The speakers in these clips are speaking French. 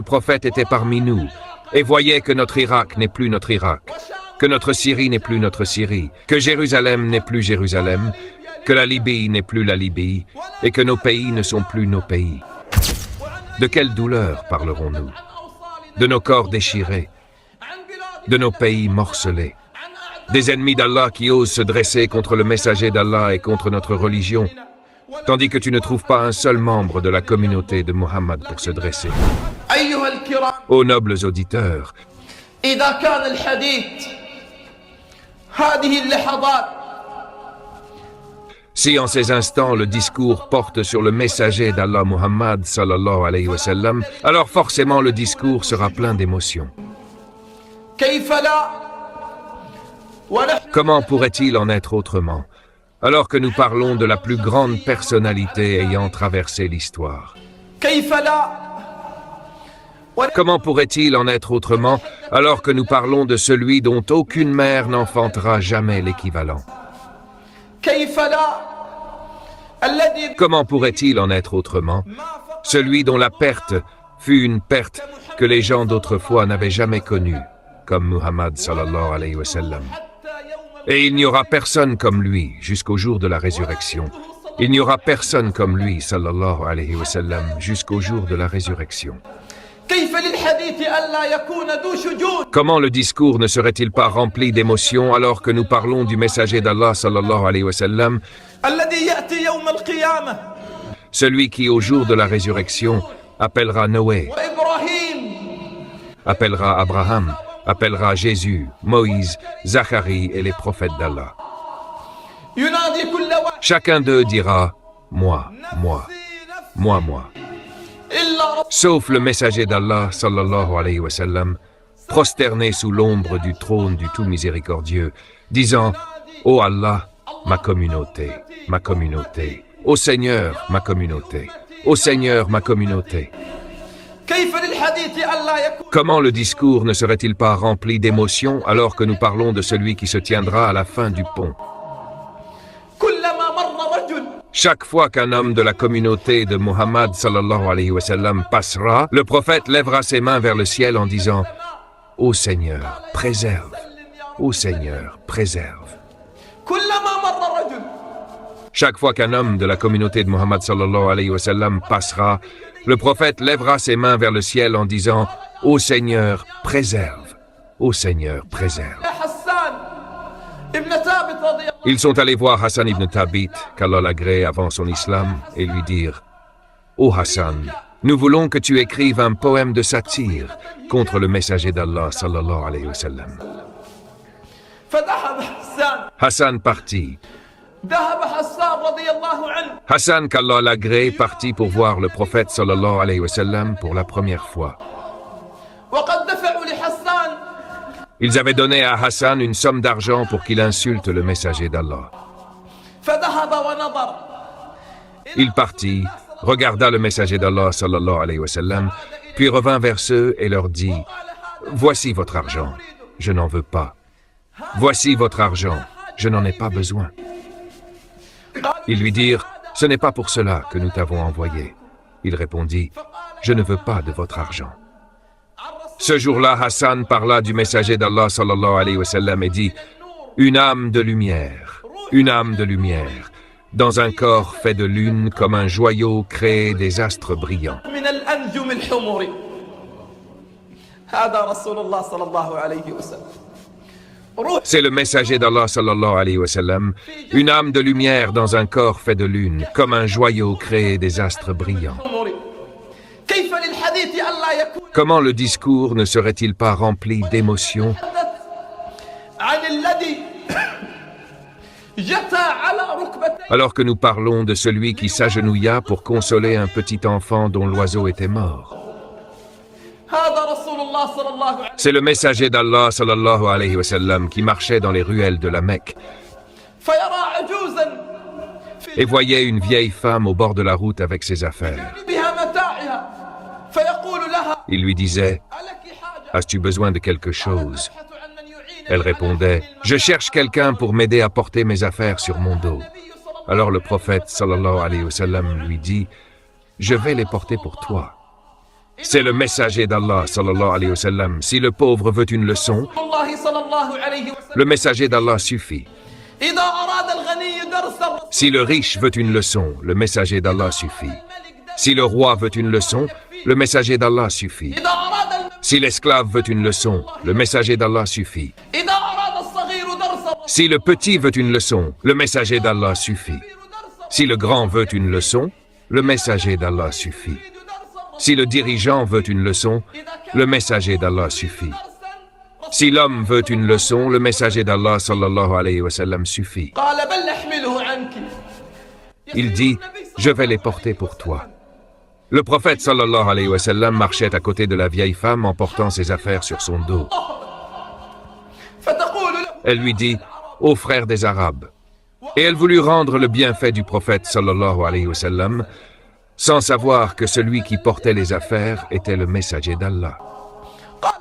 Le prophète était parmi nous et voyait que notre Irak n'est plus notre Irak, que notre Syrie n'est plus notre Syrie, que Jérusalem n'est plus Jérusalem, que la Libye n'est plus la Libye et que nos pays ne sont plus nos pays. De quelle douleur parlerons-nous? De nos corps déchirés, de nos pays morcelés, des ennemis d'Allah qui osent se dresser contre le messager d'Allah et contre notre religion, tandis que tu ne trouves pas un seul membre de la communauté de Muhammad pour se dresser. Ô nobles auditeurs, si en ces instants le discours porte sur le messager d'Allah Muhammad sallallahu alayhi wa sallam, alors forcément le discours sera plein d'émotions. Comment pourrait-il en être autrement, alors que nous parlons de la plus grande personnalité ayant traversé l'histoire? Comment pourrait-il en être autrement, alors que nous parlons de celui dont aucune mère n'enfantera jamais l'équivalent? Comment pourrait-il en être autrement, celui dont la perte fut une perte que les gens d'autrefois n'avaient jamais connue, comme Muhammad sallallahu alayhi wa sallam? Et il n'y aura personne comme lui jusqu'au jour de la résurrection. Il n'y aura personne comme lui, sallallahu alayhi wa sallam, jusqu'au jour de la résurrection. Comment le discours ne serait-il pas rempli d'émotions alors que nous parlons du messager d'Allah, sallallahu alayhi wa sallam, celui qui, au jour de la résurrection, appellera Noé, appellera Abraham, appellera Jésus, Moïse, Zacharie et les prophètes d'Allah. Chacun d'eux dira « moi, moi, moi, moi ». Sauf le messager d'Allah, sallallahu alayhi wa sallam, prosterné sous l'ombre du trône du tout miséricordieux, disant « Ô Allah, ma communauté, ma communauté, ô Seigneur, ma communauté, ô Seigneur, ma communauté ». Comment le discours ne serait-il pas rempli d'émotions alors que nous parlons de celui qui se tiendra à la fin du pont? Chaque fois qu'un homme de la communauté de Muhammad sallallahu alayhi wa sallam passera, le prophète lèvera ses mains vers le ciel en disant « Ô Seigneur, préserve, ô Seigneur, préserve ». Chaque fois qu'un homme de la communauté de Muhammad sallallahu alayhi wa sallam passera, le prophète lèvera ses mains vers le ciel en disant « Ô Seigneur, préserve, ô Seigneur, préserve ». Ils sont allés voir Hassan ibn Thabit, qu'Allah l'agrée avant son islam, et lui dire « Ô Hassan, nous voulons que tu écrives un poème de satire contre le messager d'Allah sallallahu alayhi wa sallam. » Hassan partit. Hassan, qu'Allah l'agrée, partit pour voir le prophète sallallahu alayhi wa sallam pour la première fois. Ils avaient donné à Hassan une somme d'argent pour qu'il insulte le messager d'Allah. Il partit, regarda le messager d'Allah sallallahu alayhi wa sallam, puis revint vers eux et leur dit « Voici votre argent, je n'en veux pas. Voici votre argent, je n'en ai pas besoin. » Ils lui dirent « Ce n'est pas pour cela que nous t'avons envoyé. » Il répondit « Je ne veux pas de votre argent. » Ce jour-là, Hassan parla du messager d'Allah sallallahu alayhi wa sallam et dit « Une âme de lumière, dans un corps fait de lune comme un joyau créé des astres brillants. » C'est le messager d'Allah sallallahu alayhi wa sallam, une âme de lumière dans un corps fait de lune, comme un joyau créé des astres brillants. Comment le discours ne serait-il pas rempli d'émotions? Alors que nous parlons de celui qui s'agenouilla pour consoler un petit enfant dont l'oiseau était mort. C'est le messager d'Allah sallallahu alayhi wa sallam qui marchait dans les ruelles de la Mecque et voyait une vieille femme au bord de la route avec ses affaires. Il lui disait « As-tu besoin de quelque chose ?» Elle répondait « Je cherche quelqu'un pour m'aider à porter mes affaires sur mon dos. » Alors le prophète sallallahu alayhi wa sallam lui dit « Je vais les porter pour toi. » C'est le messager d'Allah, sallallahu alayhi wa sallam. Si le pauvre veut une leçon, le messager d'Allah suffit. Si le riche veut une leçon, le messager d'Allah suffit. Si le roi veut une leçon, le messager d'Allah suffit. Si l'esclave veut une leçon, le messager d'Allah suffit. Si le petit veut une leçon, le messager d'Allah suffit. Si le grand veut une leçon, le messager d'Allah suffit. Si le dirigeant veut une leçon, le messager d'Allah suffit. Si l'homme veut une leçon, le messager d'Allah sallallahu alayhi wa sallam suffit. Il dit, je vais les porter pour toi. Le prophète sallallahu alayhi wa sallam marchait à côté de la vieille femme en portant ses affaires sur son dos. Elle lui dit, ô frère des Arabes. Et elle voulut rendre le bienfait du prophète sallallahu alayhi wa sallam, sans savoir que celui qui portait les affaires était le messager d'Allah.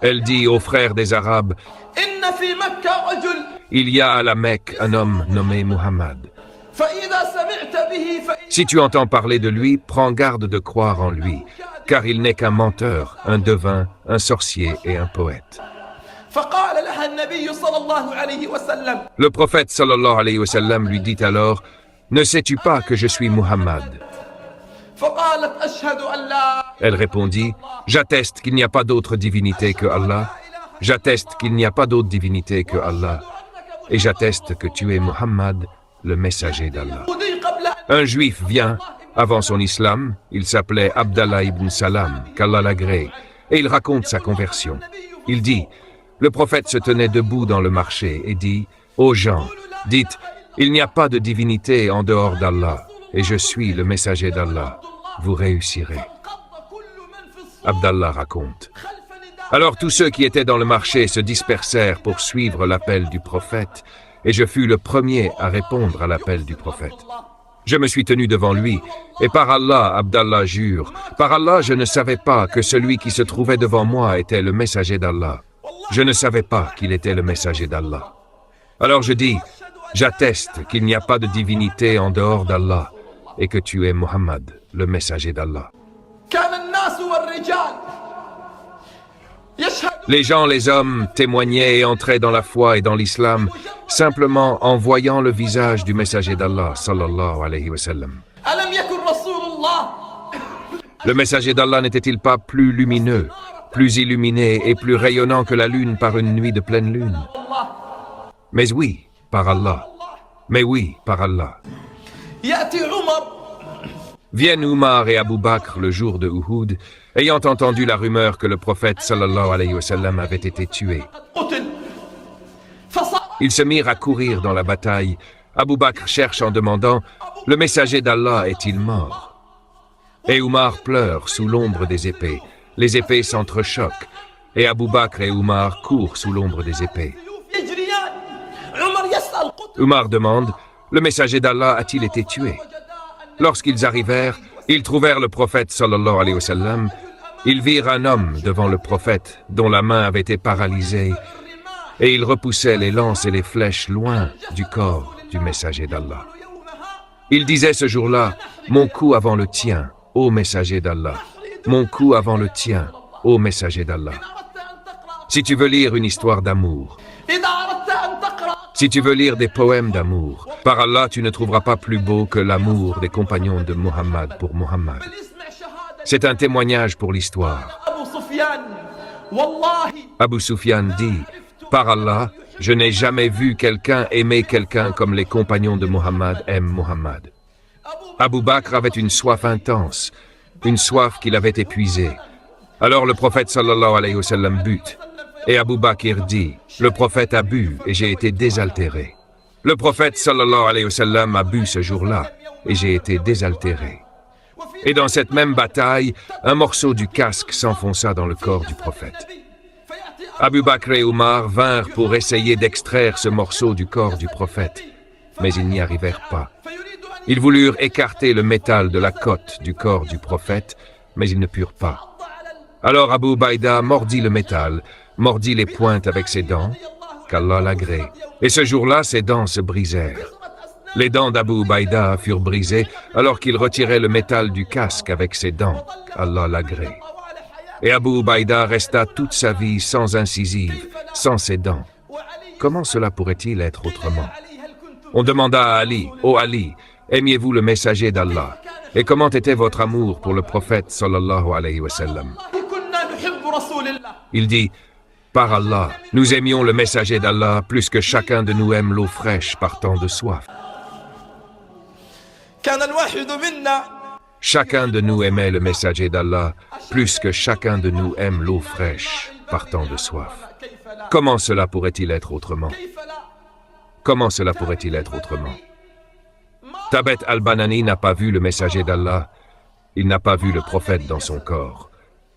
Elle dit aux frères des Arabes, il y a à la Mecque un homme nommé Muhammad. Si tu entends parler de lui, prends garde de croire en lui, car il n'est qu'un menteur, un devin, un sorcier et un poète. Le prophète sallallahu alayhi wa sallam lui dit alors, ne sais-tu pas que je suis Muhammad? Elle répondit, j'atteste qu'il n'y a pas d'autre divinité que Allah, j'atteste qu'il n'y a pas d'autre divinité que Allah, et j'atteste que tu es Muhammad, le messager d'Allah. Un juif vient, avant son islam, il s'appelait Abdallah ibn Salam, qu'Allah l'agrée, et il raconte sa conversion. Il dit, le prophète se tenait debout dans le marché et dit, ô gens, dites, il n'y a pas de divinité en dehors d'Allah, et je suis le messager d'Allah, vous réussirez. Abdallah raconte. Alors tous ceux qui étaient dans le marché se dispersèrent pour suivre l'appel du prophète, et je fus le premier à répondre à l'appel du prophète. Je me suis tenu devant lui, et par Allah, Abdallah jure, par Allah, je ne savais pas que celui qui se trouvait devant moi était le messager d'Allah. Je ne savais pas qu'il était le messager d'Allah. Alors je dis, j'atteste qu'il n'y a pas de divinité en dehors d'Allah, et que tu es Muhammad, le messager d'Allah. Les gens, les hommes, témoignaient et entraient dans la foi et dans l'islam, simplement en voyant le visage du messager d'Allah, sallallahu alayhi wa sallam. Le messager d'Allah n'était-il pas plus lumineux, plus illuminé et plus rayonnant que la lune par une nuit de pleine lune? Mais oui, par Allah. Mais oui, par Allah. Viennent Umar et Abu Bakr le jour de Uhud, ayant entendu la rumeur que le prophète sallallahu alayhi wa sallam avait été tué. Ils se mirent à courir dans la bataille. Abu Bakr cherche en demandant, le messager d'Allah est-il mort? Et Umar pleure sous l'ombre des épées. Les épées s'entrechoquent, et Abu Bakr et Umar courent sous l'ombre des épées. Umar demande, le messager d'Allah a-t-il été tué? Lorsqu'ils arrivèrent, ils trouvèrent le prophète sallallahu alayhi wa sallam. Ils virent un homme devant le prophète dont la main avait été paralysée, et il repoussait les lances et les flèches loin du corps du messager d'Allah. Il disait ce jour-là, mon cou avant le tien, ô messager d'Allah. Mon cou avant le tien, ô messager d'Allah. Si tu veux lire une histoire d'amour, si tu veux lire des poèmes d'amour, par Allah, tu ne trouveras pas plus beau que l'amour des compagnons de Muhammad pour Muhammad. C'est un témoignage pour l'histoire. Abu Sufyan dit, par Allah, je n'ai jamais vu quelqu'un aimer quelqu'un comme les compagnons de Muhammad aiment Muhammad. Abu Bakr avait une soif intense, une soif qu'il avait épuisée. Alors le prophète sallallahu alayhi wa sallam but. Et Abu Bakr dit, le prophète a bu et j'ai été désaltéré. Le prophète sallallahu alayhi wa sallam a bu ce jour-là et j'ai été désaltéré. Et dans cette même bataille, un morceau du casque s'enfonça dans le corps du prophète. Abu Bakr et Umar vinrent pour essayer d'extraire ce morceau du corps du prophète, mais ils n'y arrivèrent pas. Ils voulurent écarter le métal de la côte du corps du prophète, mais ils ne purent pas. Alors Abu Baïda mordit le métal, mordit les pointes avec ses dents, qu'Allah l'agrée. Et ce jour-là, ses dents se brisèrent. Les dents d'Abu Baïda furent brisées alors qu'il retirait le métal du casque avec ses dents, qu'Allah l'agrée. Et Abu Ubaïda resta toute sa vie sans incisive, sans ses dents. Comment cela pourrait-il être autrement? On demanda à Ali, « Ô Ali, aimiez-vous le messager d'Allah? Et comment était votre amour pour le prophète sallallahu alayhi wa sallam ?» Il dit, « Par Allah, nous aimions le messager d'Allah plus que chacun de nous aime l'eau fraîche partant de soif. » Chacun de nous aimait le messager d'Allah plus que chacun de nous aime l'eau fraîche partant de soif. Comment cela pourrait-il être autrement? Comment cela pourrait-il être autrement? Thabit al-Banani n'a pas vu le messager d'Allah, il n'a pas vu le prophète dans son corps.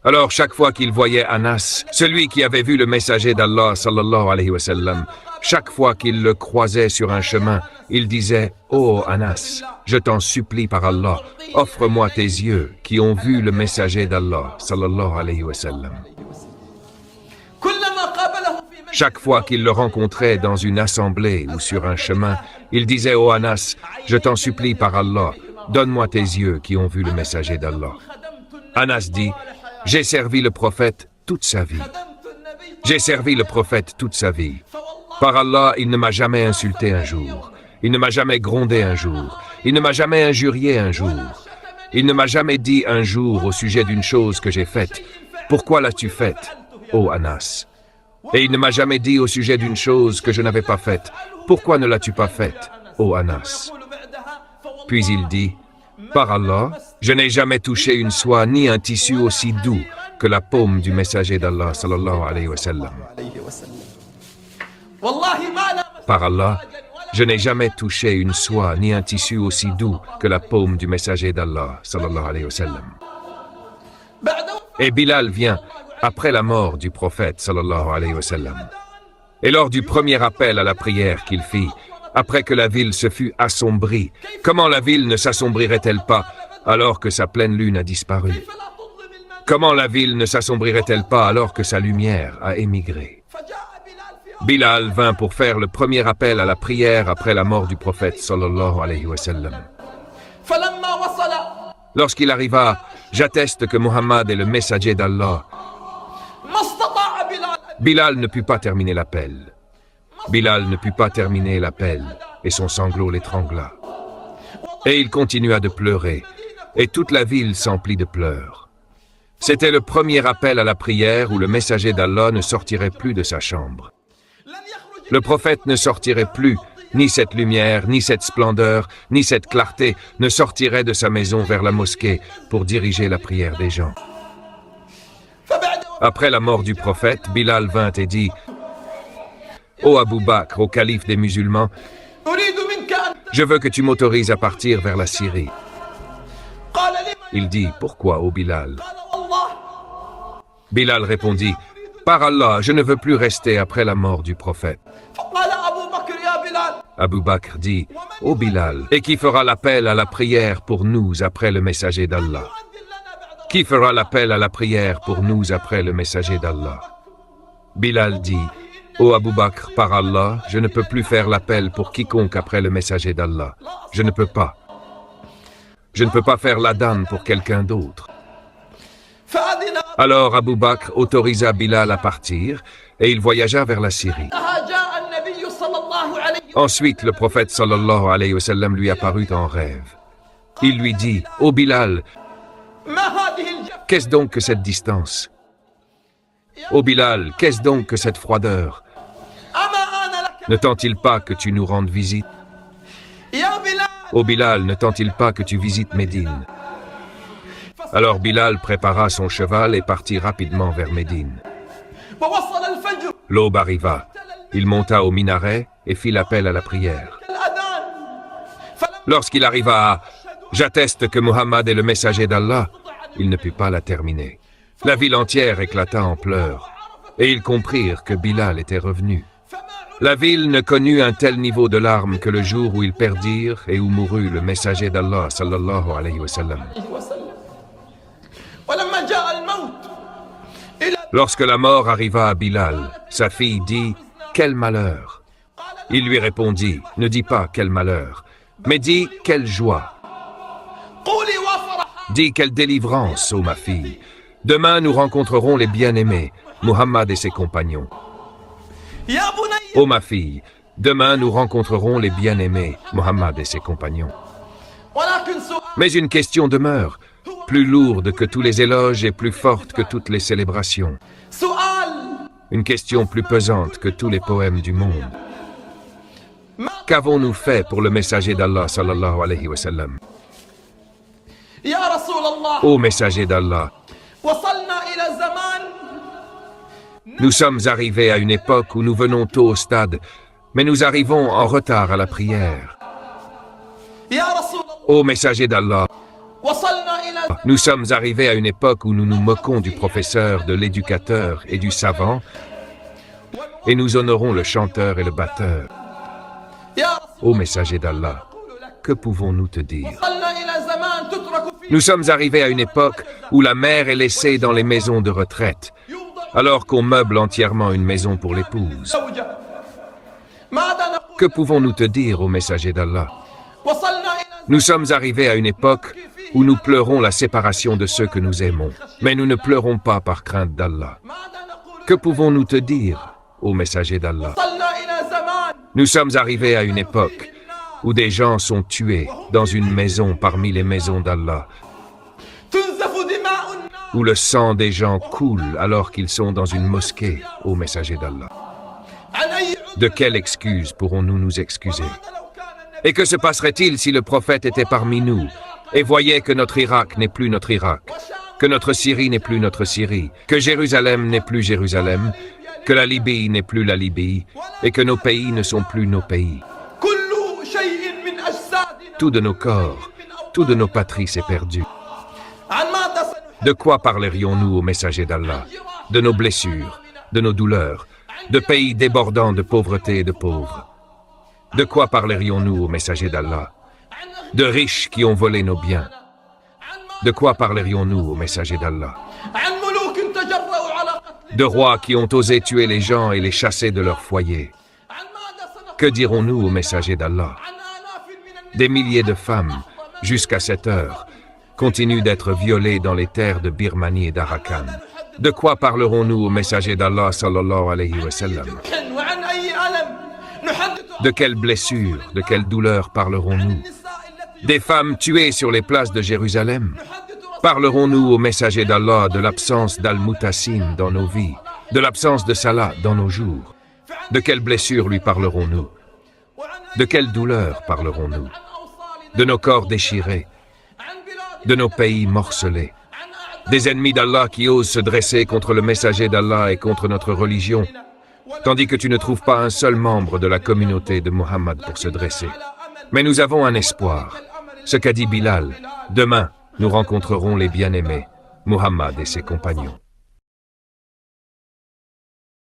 Alors chaque fois qu'il voyait Anas, celui qui avait vu le messager d'Allah sallallahu alayhi wa sallam, chaque fois qu'il le croisait sur un chemin, il disait « Oh Anas, je t'en supplie par Allah, offre-moi tes yeux qui ont vu le messager d'Allah sallallahu alayhi wa sallam. » Chaque fois qu'il le rencontrait dans une assemblée ou sur un chemin, il disait « Oh Anas, je t'en supplie par Allah, donne-moi tes yeux qui ont vu le messager d'Allah. » Anas dit « J'ai servi le prophète toute sa vie. J'ai servi le prophète toute sa vie. Par Allah, il ne m'a jamais insulté un jour. Il ne m'a jamais grondé un jour. Il ne m'a jamais injurié un jour. Il ne m'a jamais dit un jour au sujet d'une chose que j'ai faite. Pourquoi l'as-tu faite, ô Anas? Et il ne m'a jamais dit au sujet d'une chose que je n'avais pas faite. Pourquoi ne l'as-tu pas faite, ô Anas? Puis il dit, par Allah, je n'ai jamais touché une soie ni un tissu aussi doux que la paume du messager d'Allah sallallahu alayhi wa sallam. Par Allah, je n'ai jamais touché une soie ni un tissu aussi doux que la paume du messager d'Allah sallallahu alayhi wa sallam. Et Bilal vient après la mort du prophète sallallahu alayhi wa sallam. Et lors du premier appel à la prière qu'il fit, après que la ville se fut assombrie, comment la ville ne s'assombrirait-elle pas alors que sa pleine lune a disparu? Comment la ville ne s'assombrirait-elle pas alors que sa lumière a émigré? Bilal vint pour faire le premier appel à la prière après la mort du prophète sallallahu alayhi wa sallam. Lorsqu'il arriva, j'atteste que Muhammad est le messager d'Allah. Bilal ne put pas terminer l'appel. Bilal ne put pas terminer l'appel, et son sanglot l'étrangla. Et il continua de pleurer, et toute la ville s'emplit de pleurs. C'était le premier appel à la prière où le messager d'Allah ne sortirait plus de sa chambre. Le prophète ne sortirait plus, ni cette lumière, ni cette splendeur, ni cette clarté ne sortirait de sa maison vers la mosquée pour diriger la prière des gens. Après la mort du prophète, Bilal vint et dit, « Ô Abu Bakr, au calife des musulmans, je veux que tu m'autorises à partir vers la Syrie. » Il dit, « Pourquoi, ô Bilal ?» Bilal répondit, « Par Allah, je ne veux plus rester après la mort du prophète. » Abu Bakr dit, « Ô Bilal, et qui fera l'appel à la prière pour nous après le messager d'Allah? Qui fera l'appel à la prière pour nous après le messager d'Allah? » Bilal dit, « Ô Abu Bakr, par Allah, je ne peux plus faire l'appel pour quiconque après le messager d'Allah. Je ne peux pas. Je ne peux pas faire l'adhan pour quelqu'un d'autre. » Alors Abu Bakr autorisa Bilal à partir et il voyagea vers la Syrie. Ensuite, le prophète sallallahu alayhi wa sallam lui apparut en rêve. Il lui dit, « Ô Bilal, qu'est-ce donc que cette distance? Ô Bilal, qu'est-ce donc que cette froideur? Ne tend-il pas que tu nous rendes visite? Ô Bilal, ne tend-il pas que tu visites Médine? » Alors Bilal prépara son cheval et partit rapidement vers Médine. L'aube arriva. Il monta au minaret et fit l'appel à la prière. Lorsqu'il arriva à « J'atteste que Muhammad est le messager d'Allah », il ne put pas la terminer. La ville entière éclata en pleurs, et ils comprirent que Bilal était revenu. La ville ne connut un tel niveau de larmes que le jour où ils perdirent et où mourut le messager d'Allah sallallahu alayhi wa sallam. Lorsque la mort arriva à Bilal, sa fille dit « Quel malheur !» Il lui répondit « Ne dis pas quel malheur, mais dis quelle joie. Dis quelle délivrance, ô ma fille. Demain, nous rencontrerons les bien-aimés, Muhammad et ses compagnons. Ô ma fille, demain, nous rencontrerons les bien-aimés, Muhammad et ses compagnons. Mais une question demeure, plus lourde que tous les éloges et plus forte que toutes les célébrations. Une question plus pesante que tous les poèmes du monde. Qu'avons-nous fait pour le messager d'Allah sallallahu alayhi wa sallam? Ô messager d'Allah, nous sommes arrivés à une époque où nous venons tôt au stade, mais nous arrivons en retard à la prière. Ô messager d'Allah, nous sommes arrivés à une époque où nous nous moquons du professeur, de l'éducateur et du savant, et nous honorons le chanteur et le batteur. Ô messager d'Allah, que pouvons-nous te dire? Nous sommes arrivés à une époque où la mère est laissée dans les maisons de retraite, alors qu'on meuble entièrement une maison pour l'épouse. Que pouvons-nous te dire, ô messager d'Allah? Nous sommes arrivés à une époque où nous pleurons la séparation de ceux que nous aimons, mais nous ne pleurons pas par crainte d'Allah. Que pouvons-nous te dire, ô messager d'Allah? Nous sommes arrivés à une époque où des gens sont tués dans une maison parmi les maisons d'Allah, où le sang des gens coule alors qu'ils sont dans une mosquée, ô messager d'Allah. De quelle excuse pourrons-nous nous excuser? Et que se passerait-il si le prophète était parmi nous et voyait que notre Irak n'est plus notre Irak, que notre Syrie n'est plus notre Syrie, que Jérusalem n'est plus Jérusalem, que la Libye n'est plus la Libye, et que nos pays ne sont plus nos pays. Tout de nos corps, tout de nos patries s'est perdu. De quoi parlerions-nous au messager d'Allah? De nos blessures, de nos douleurs, de pays débordants de pauvreté et de pauvres. De quoi parlerions-nous au messager d'Allah? De riches qui ont volé nos biens. De quoi parlerions-nous au messager d'Allah? De rois qui ont osé tuer les gens et les chasser de leur foyer. Que dirons-nous au messager d'Allah? Des milliers de femmes, jusqu'à cette heure, continuent d'être violées dans les terres de Birmanie et d'Arakan. De quoi parlerons-nous au messager d'Allah sallallahu alayhi wa sallam? De quelles blessures, de quelles douleurs parlerons-nous? Des femmes tuées sur les places de Jérusalem? Parlerons-nous au messager d'Allah de l'absence d'Al-Mutassim dans nos vies, de l'absence de Salah dans nos jours? De quelles blessures lui parlerons-nous? De quelles douleurs parlerons-nous? De nos corps déchirés, de nos pays morcelés, des ennemis d'Allah qui osent se dresser contre le messager d'Allah et contre notre religion, tandis que tu ne trouves pas un seul membre de la communauté de Muhammad pour se dresser. Mais nous avons un espoir, ce qu'a dit Bilal, demain, nous rencontrerons les bien-aimés, Muhammad et ses compagnons.